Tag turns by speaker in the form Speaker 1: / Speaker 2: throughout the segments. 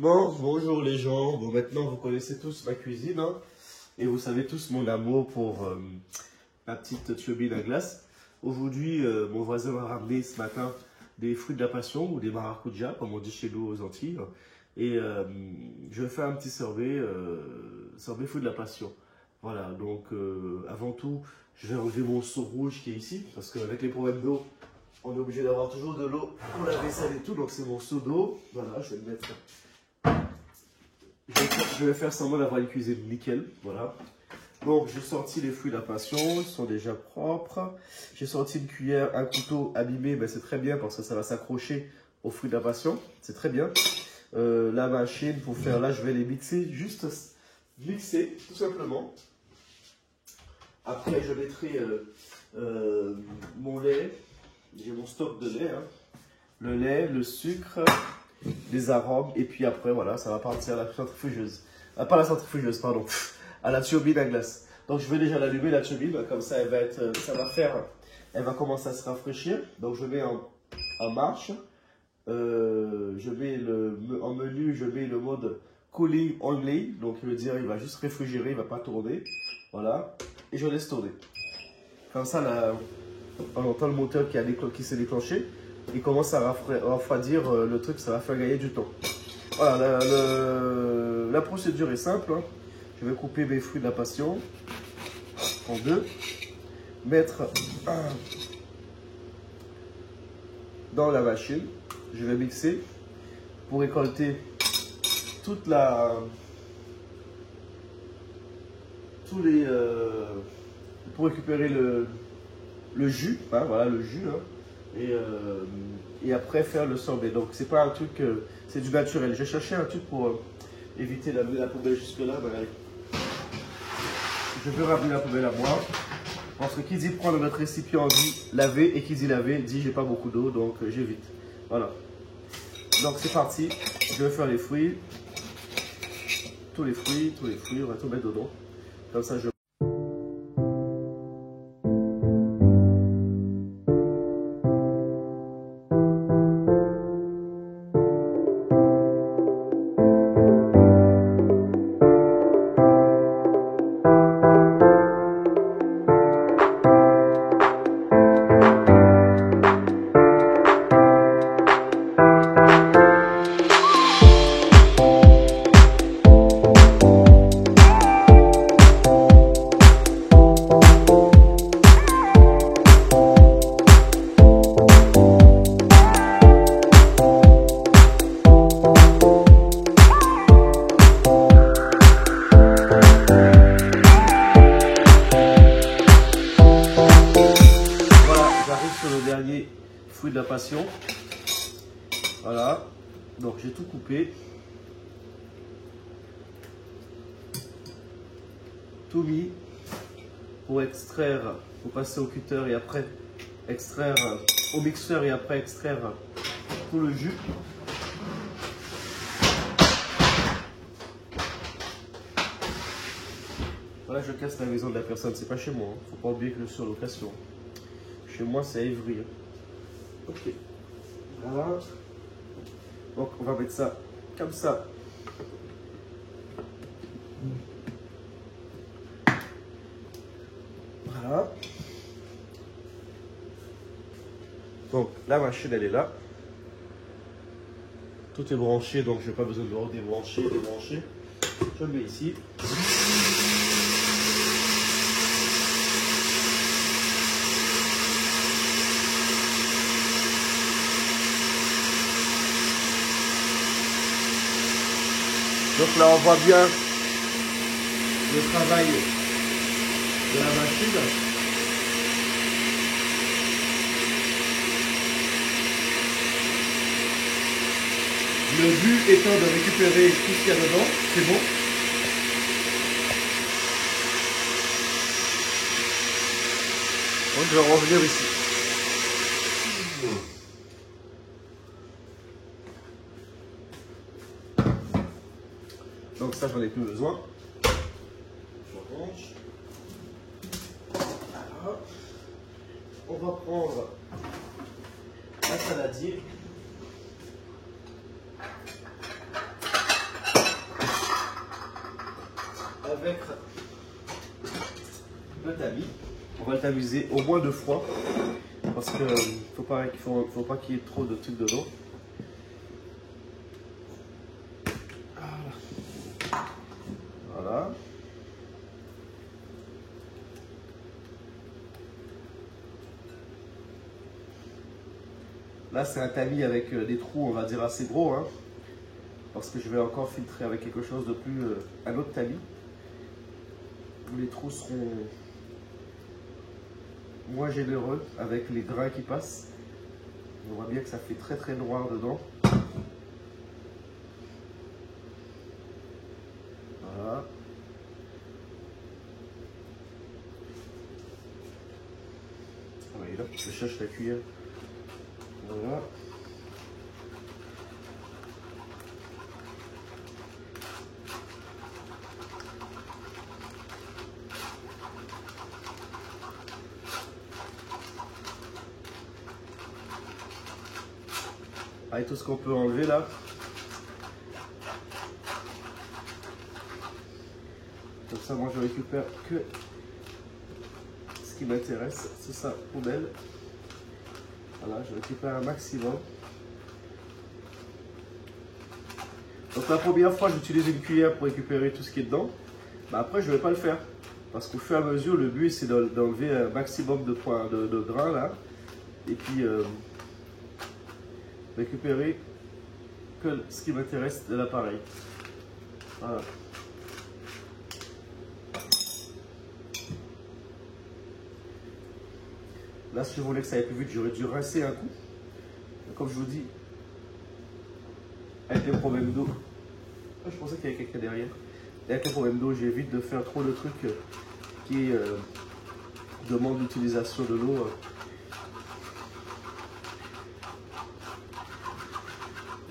Speaker 1: Bon, bonjour les gens. Bon, maintenant vous connaissez tous ma cuisine, hein, et vous savez tous mon amour pour ma petite turbine à glace. Aujourd'hui, mon voisin m'a ramené ce matin des fruits de la passion ou des maracujas, comme on dit chez nous aux Antilles. Et je vais faire un petit sorbet, sorbet fruits de la passion. Voilà, donc avant tout, je vais enlever mon seau rouge qui est ici, parce qu'avec les problèmes d'eau, on est obligé d'avoir toujours de l'eau pour la vaisselle et tout. Donc c'est mon seau d'eau. Voilà, je vais le mettre. Je vais faire semblant d'avoir une cuisine nickel, voilà. Donc j'ai sorti les fruits de la passion, ils sont déjà propres. J'ai sorti une cuillère, un couteau abîmé, mais c'est très bien parce que ça va s'accrocher aux fruits de la passion, c'est très bien. La machine pour faire, là je vais les mixer, juste mixer tout simplement. Après je mettrai mon lait, j'ai mon stock de lait, hein. Le lait, le sucre, des arômes, et puis après voilà, ça va partir à la centrifugeuse, pas la centrifugeuse, pardon, à la turbine à glace. Donc je vais déjà l'allumer, la turbine, comme ça elle va être, elle va commencer à se rafraîchir. Donc je mets en marche, je mets en menu, je mets le mode cooling only, donc je veux dire il va juste réfrigérer, il va pas tourner, voilà, et je laisse tourner. Comme ça là, on entend le moteur qui s'est déclenché. Il commence à refroidir le truc, ça va faire gagner du temps. Voilà, la procédure est simple, hein. Je vais couper mes fruits de la passion en deux, mettre dans la machine, je vais mixer pour récolter pour récupérer le jus, hein, voilà le jus, hein. Et après faire le sorbet. Donc c'est pas un truc, c'est du naturel. J'ai cherché un truc pour éviter d'amener la poubelle jusque là. Ben, je vais ramener la poubelle à moi. Parce que qui dit prendre notre récipient dit laver, et qui dit laver dit j'ai pas beaucoup d'eau, donc j'évite. Voilà. Donc c'est parti. Je vais faire les fruits. Tous les fruits, on va tout mettre dedans. Comme ça je... Fruits de la passion, voilà, donc j'ai tout coupé, tout mis pour extraire, pour passer au cutter et après extraire au mixeur et après extraire tout le jus. Voilà, je casse la maison de la personne, c'est pas chez moi, hein. Faut pas oublier que je suis en location. Chez moi c'est à Évry. Ok, voilà. Donc on va mettre ça comme ça. Voilà. Donc la machine elle est là. Tout est branché, donc je n'ai pas besoin de le redébrancher, débrancher. Je le mets ici. Donc là, on voit bien le travail de la machine. Le but étant de récupérer tout ce qu'il y a dedans, c'est bon. Donc je vais revenir ici. Donc ça, j'en ai plus besoin. Je range. Voilà. On va prendre un saladier. avec le tamis. On va le tamiser au moins 2 fois parce que faut pas qu'il y ait trop de trucs dedans. Voilà. Là, c'est un tamis avec des trous, on va dire, assez gros, hein, parce que je vais encore filtrer avec quelque chose de plus, un autre tamis, où les trous seront moins généreux avec les grains qui passent. On voit bien que ça fait très très noir dedans. Voilà. Ah oui, là, je cherche la cuillère. Voilà. Avec tout ce qu'on peut enlever là. Comme ça, moi je récupère que ce qui m'intéresse. C'est ça, poubelle. Voilà, je récupère un maximum. Donc la première fois, j'utilise une cuillère pour récupérer tout ce qui est dedans. Mais après, je ne vais pas le faire. Parce qu'au fur et à mesure, le but, c'est d'enlever un maximum de grains là. Et puis, récupérer que ce qui m'intéresse de l'appareil. Voilà. Là, si je voulais que ça aille plus vite, j'aurais dû rincer un coup. Comme je vous dis, avec les problèmes d'eau, je pensais qu'il y avait quelqu'un derrière. Et avec les problèmes d'eau, j'évite de faire trop de trucs qui demandent l'utilisation de l'eau.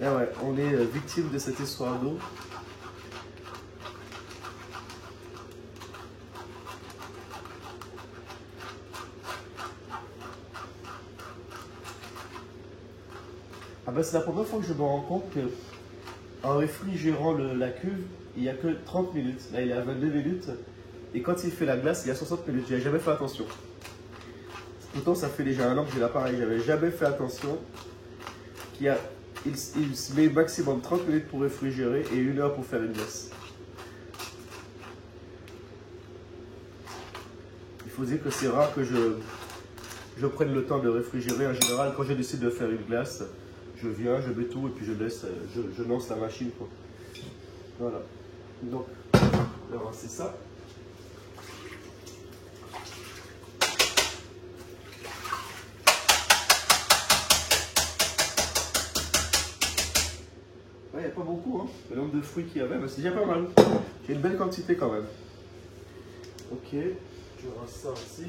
Speaker 1: Et ouais, on est victime de cette histoire d'eau. Ah ben, c'est la première fois que je me rends compte que en réfrigérant la cuve, il n'y a que 30 minutes. Là, il est à 22 minutes. Et quand il fait la glace, il y a 60 minutes. J'ai jamais fait attention. Pourtant, ça fait déjà 1 an que j'ai l'appareil. J'avais jamais fait attention il se met maximum 30 minutes pour réfrigérer et 1 heure pour faire une glace. Il faut dire que c'est rare que je prenne le temps de réfrigérer. En général, quand je décide de faire une glace, je viens, je mets tout et puis je lance la machine, quoi. Voilà. Donc, alors c'est ça. Il n'y a pas beaucoup, hein. Le nombre de fruits qu'il y avait, mais c'est déjà pas mal. J'ai une belle quantité quand même. Ok, je rince ça aussi.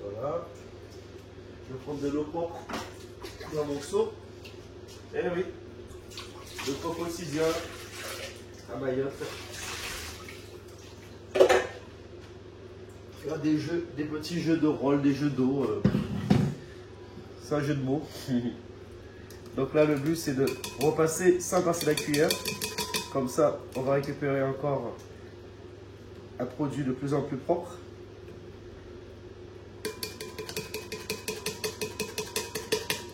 Speaker 1: Voilà. Je vais prendre de l'eau propre dans mon seau. Eh oui, le propre quotidien à Mayotte. Il y a des petits jeux de rôle, des jeux d'eau. C'est un jeu de mots. Donc là, le but, c'est de repasser sans passer la cuillère. Comme ça, on va récupérer encore un produit de plus en plus propre.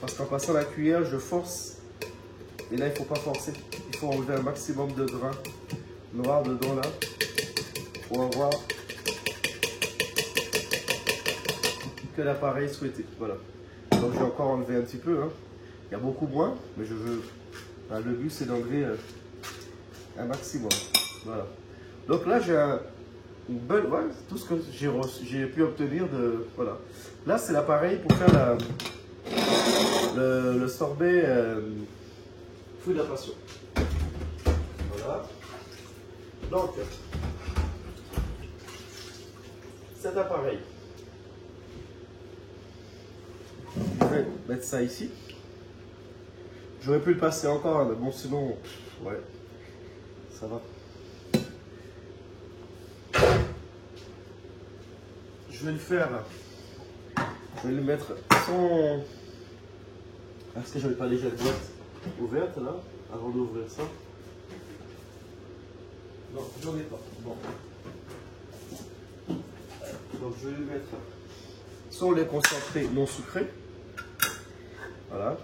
Speaker 1: Parce qu'en passant la cuillère, je force. Et là, il ne faut pas forcer. Il faut enlever un maximum de grains noirs dedans là. Pour avoir que l'appareil souhaité. Voilà. Donc j'ai encore enlevé un petit peu. Hein. Il y a beaucoup moins, mais je veux. Enfin, le but, c'est d'enlever un maximum. Voilà. Donc là, j'ai une bonne. Ouais, tout ce que j'ai pu obtenir de. Voilà. Là, c'est l'appareil pour faire le sorbet fruit de la passion. Voilà. Donc, cet appareil, je vais mettre ça ici. J'aurais pu le passer encore, mais bon, sinon, ouais, ça va. Je vais le faire. Je vais le mettre sans... Est-ce que j'avais pas déjà une boîte ouverte là, avant d'ouvrir ça? Non, j'en ai pas. Bon. Donc je vais le mettre sans lait concentré non sucré. Voilà.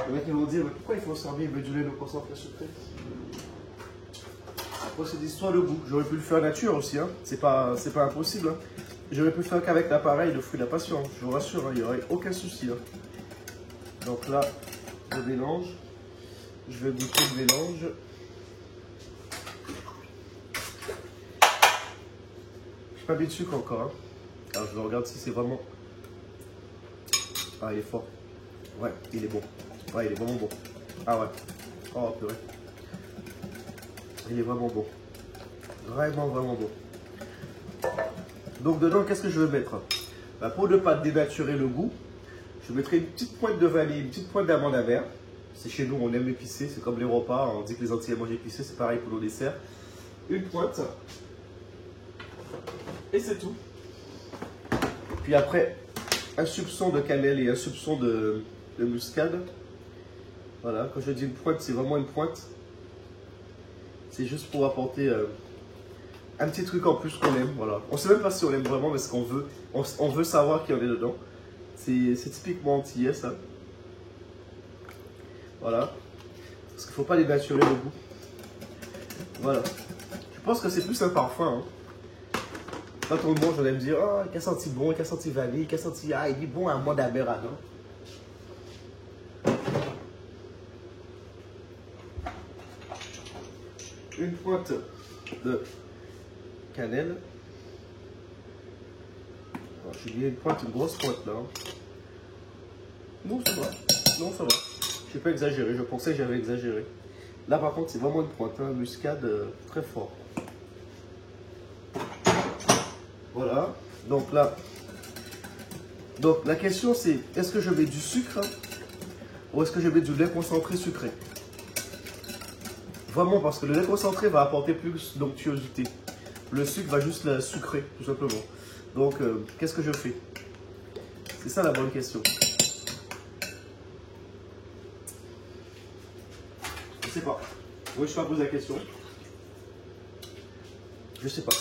Speaker 1: Les mecs ils vont dire, mais pourquoi il faut servir du lait non concentré sucré? Après c'est l'histoire de goût. J'aurais pu le faire nature aussi, hein. C'est pas impossible. Hein. J'aurais pu le faire qu'avec l'appareil de fruit de la passion. Je vous rassure, hein, il n'y aurait aucun souci. Hein. Donc là, je mélange. Je vais goûter le mélange. Je n'ai pas mis de sucre encore. Hein. Alors je regarde si c'est vraiment... Ah, il est fort. Ouais, il est bon. Ouais, il est vraiment bon. Ah ouais. Oh, purée. Il est vraiment bon. Vraiment, vraiment bon. Donc dedans, qu'est-ce que je vais mettre? Bah, pour ne pas dénaturer le goût, je mettrai une petite pointe de vanille, une petite pointe d'amande amère. C'est chez nous, on aime épicé, c'est comme les repas. On dit que les Antillais mangent épicé, c'est pareil pour nos desserts. Une pointe. Et c'est tout. Puis après, un soupçon de cannelle et un soupçon de muscade. Voilà, quand je dis une pointe, c'est vraiment une pointe. C'est juste pour apporter un petit truc en plus qu'on aime. Voilà. On ne sait même pas si on aime vraiment, mais ce qu'on veut. On veut savoir qu'il y en a dedans. C'est typiquement antillais, ça. Voilà. Parce qu'il ne faut pas dénaturer le goût. Voilà. Je pense que c'est plus un parfum. Hein. Quand on le mange, on aime dire, oh, il a senti bon, il a senti vanille, il a senti, ah, il est bon à un amande amère, non? Une pointe de cannelle. J'ai mis une pointe, une grosse pointe là. Non, ça va. Non, ça va. Je n'ai pas exagéré. Je pensais que j'avais exagéré. Là, par contre, c'est vraiment une pointe. Hein, muscade très fort. Voilà. Donc là. Donc la question c'est, est-ce que je mets du sucre ou est-ce que je mets du lait concentré sucré? Vraiment, parce que le lait concentré va apporter plus d'onctuosité. Le sucre va juste la sucrer, tout simplement. Donc, qu'est-ce que je fais? C'est ça la bonne question. Je sais pas. Oui, je vais poser la question. Je sais pas.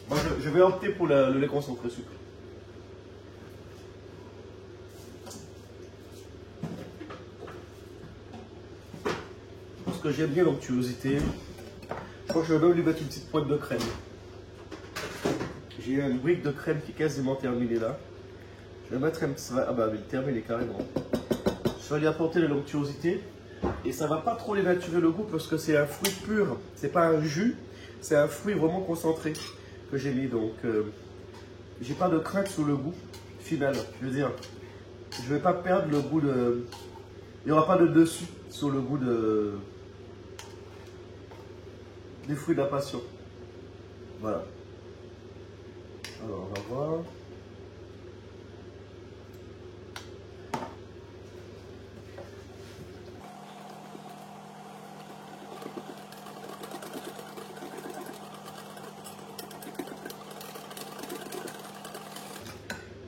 Speaker 1: Moi, je vais opter pour le lait concentré sucré. Parce que j'aime bien l'onctuosité. Je crois que je vais même lui mettre une petite pointe de crème. J'ai une brique de crème qui est quasiment terminée là. Je vais mettre un petit... Ah bah, il est terminé carrément. Je vais lui apporter de l'onctuosité. Et ça va pas trop dénaturer le goût parce que c'est un fruit pur. C'est pas un jus. C'est un fruit vraiment concentré que j'ai mis. Donc, j'ai pas de crainte sur le goût final. Je veux dire, je vais pas perdre le goût de... Il n'y aura pas de dessus sur le goût des fruits de la passion. Voilà. Alors, on va voir.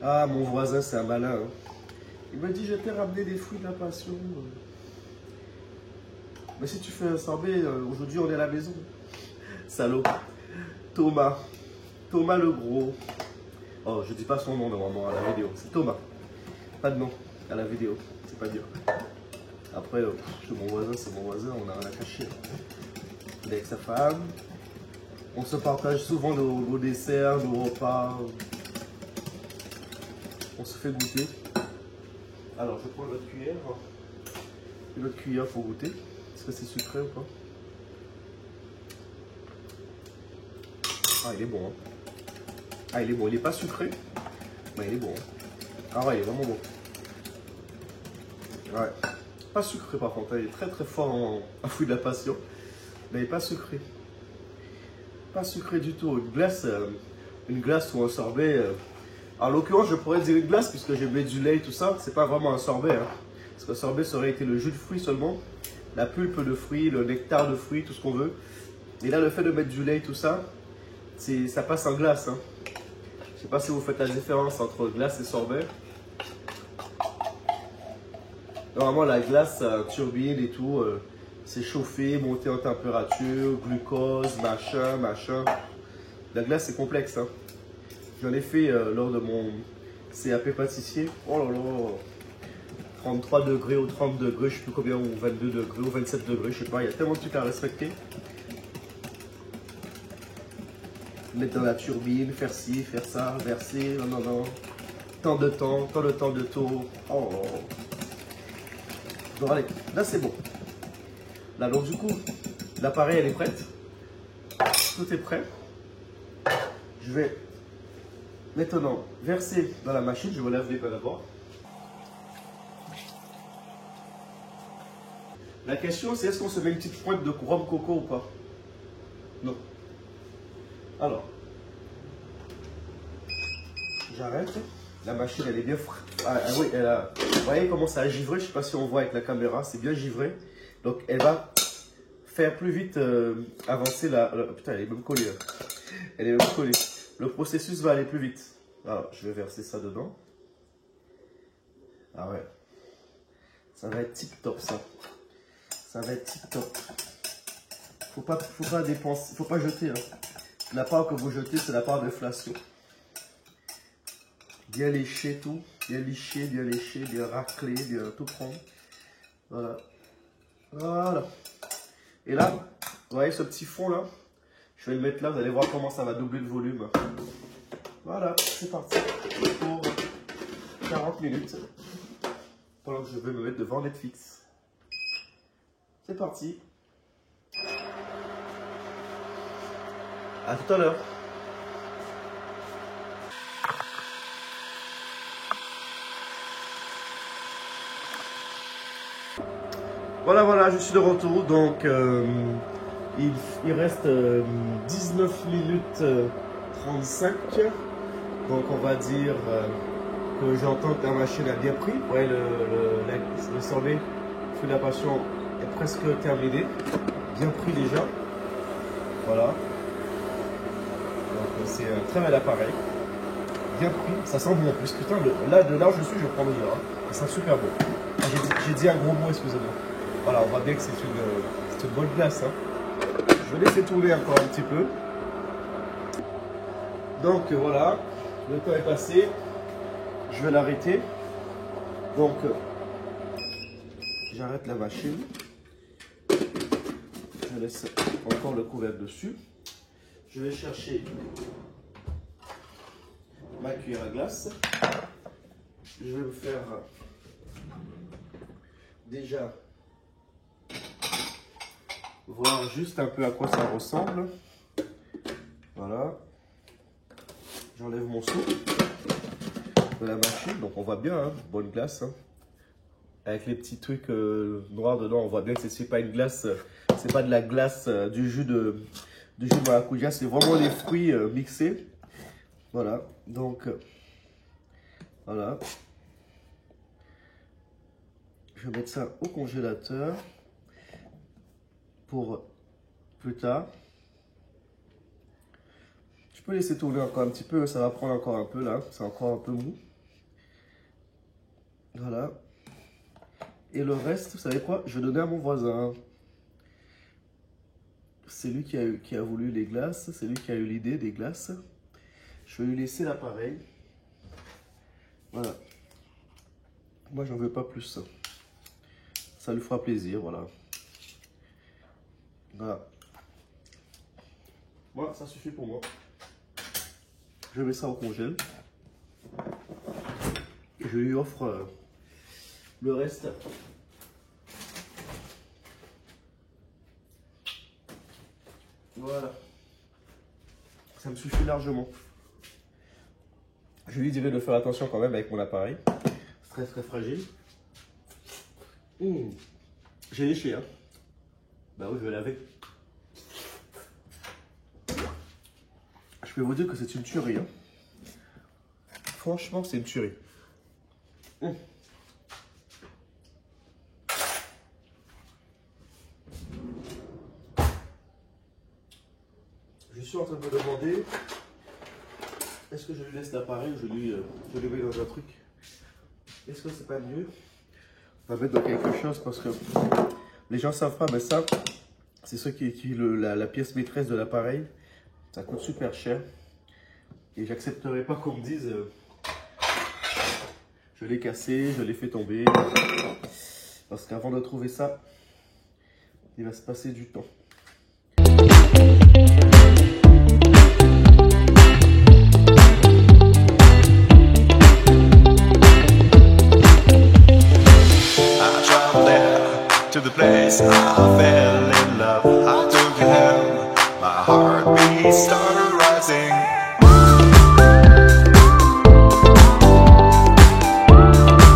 Speaker 1: Ah, mon voisin, c'est un malin. Hein. Il m'a dit, je t'ai ramené des fruits de la passion. Mais si tu fais un sorbet, aujourd'hui, on est à la maison. Salaud. Thomas. Thomas le gros. Oh, je dis pas son nom normalement à la vidéo. C'est Thomas. Pas de nom à la vidéo. C'est pas dur. Après, mon voisin, c'est mon voisin. On a rien à cacher. Il est avec sa femme. On se partage souvent nos desserts, nos repas. On se fait goûter. Alors, je prends notre cuillère. Une autre cuillère pour goûter. Est-ce que c'est sucré ou pas? Ah, il est bon. Hein. Ah, il est bon. Il n'est pas sucré. Mais il est bon. Hein. Ah ouais, il est vraiment bon. Ouais. Pas sucré par contre. Il est très très fort en fruit de la passion. Mais il n'est pas sucré. Pas sucré du tout. Une glace ou un sorbet. En l'occurrence, je pourrais dire une glace puisque j'ai mis du lait et tout ça. C'est pas vraiment un sorbet. Hein. Parce que sorbet, ça aurait été le jus de fruits seulement, la pulpe de fruits, le nectar de fruits, tout ce qu'on veut. Et là, le fait de mettre du lait et tout ça, ça passe en glace. Hein. Je ne sais pas si vous faites la différence entre glace et sorbet. Normalement, la glace, ça turbine et tout. C'est chauffé, monté en température, glucose, machin. La glace, c'est complexe. Hein. J'en ai fait lors de mon CAP pâtissier. Oh là là, 33 degrés ou 30 degrés, je ne sais plus combien, ou 22 degrés ou 27 degrés, je ne sais pas. Il y a tellement de trucs à respecter. Mettre dans la turbine, faire ci, faire ça, verser, non. Tant de temps de tour. Oh. Bon, allez, là c'est bon. Là, donc du coup, l'appareil elle est prête. Tout est prêt. Je vais maintenant verser dans la machine. Je me lave les mains d'abord. La question c'est est-ce qu'on se met une petite pointe de rhum coco ou pas? Non. Alors, j'arrête. La machine elle est bien fraîche. Ah, oui, vous voyez comment ça a givré? Je ne sais pas si on voit avec la caméra. C'est bien givré. Donc elle va faire plus vite avancer putain, elle est même collée. Hein. Elle est même collée. Le processus va aller plus vite. Alors, je vais verser ça dedans. Ah ouais. Ça va être tip top ça. Ça va être tip top. Faut pas dépenser, faut pas jeter. Hein. La part que vous jetez, c'est la part d'inflation. Bien lécher tout. Bien lécher, bien racler, bien tout prendre. Voilà. Voilà. Et là, vous voyez ce petit fond là? Je vais le mettre là, vous allez voir comment ça va doubler le volume. Voilà, c'est parti pour 40 minutes. Pendant que je vais me mettre devant Netflix. C'est parti. À tout à l'heure. Voilà, je suis de retour. Donc, il reste 19 minutes 35. Donc, on va dire que j'entends que la machine a bien pris. Ouais, le sorbet, fruit de la passion est presque terminé. Bien pris déjà. Voilà. Donc, c'est un très bel appareil. Bien pris. Ça sent bon en plus. Putain, de là où je suis, je prends déjà. Ça sent super bon. J'ai dit un gros mot, excusez-moi. Voilà, on voit bien que c'est une bonne glace. Hein. Je vais laisser tourner encore un petit peu. Donc voilà, le temps est passé. Je vais l'arrêter. Donc, j'arrête la machine. Je laisse encore le couvercle dessus. Je vais chercher ma cuillère à glace. Je vais me faire déjà voir juste un peu à quoi ça ressemble. Voilà. J'enlève mon seau de la machine. Donc on voit bien, hein, bonne glace. Hein. Avec les petits trucs noirs dedans, on voit bien que c'est pas une glace, c'est pas de la glace du jus de maracuja, c'est vraiment les fruits mixés. Voilà, donc voilà. Je vais mettre ça au congélateur pour plus tard. Je peux laisser tourner encore un petit peu, ça va prendre encore un peu là, c'est encore un peu mou. Voilà. Et le reste, vous savez quoi? Je vais donner à mon voisin. C'est lui qui a voulu les glaces, c'est lui qui a eu l'idée des glaces. Je vais lui laisser l'appareil. Voilà. Moi, j'en veux pas plus. Ça lui fera plaisir, voilà. Voilà. Moi, ça suffit pour moi. Je mets ça au congèle. Je lui offre le reste. Voilà. Ça me suffit largement. Je lui dirai de faire attention quand même avec mon appareil. C'est très fragile. J'ai léché, hein. Bah oui, je vais laver. Je peux vous dire que c'est une tuerie. Hein. Franchement, c'est une tuerie. suis en train de me demander, est-ce que je lui laisse l'appareil ou je lui mets dans un truc? Est-ce que c'est pas mieux? On va mettre dans quelque chose parce que les gens savent pas, mais ça, c'est ce qui est la pièce maîtresse de l'appareil. Ça coûte super cher. Et j'accepterai pas qu'on me dise je l'ai cassé, je l'ai fait tomber. Parce qu'avant de trouver ça, il va se passer du temps.
Speaker 2: To the place I fell.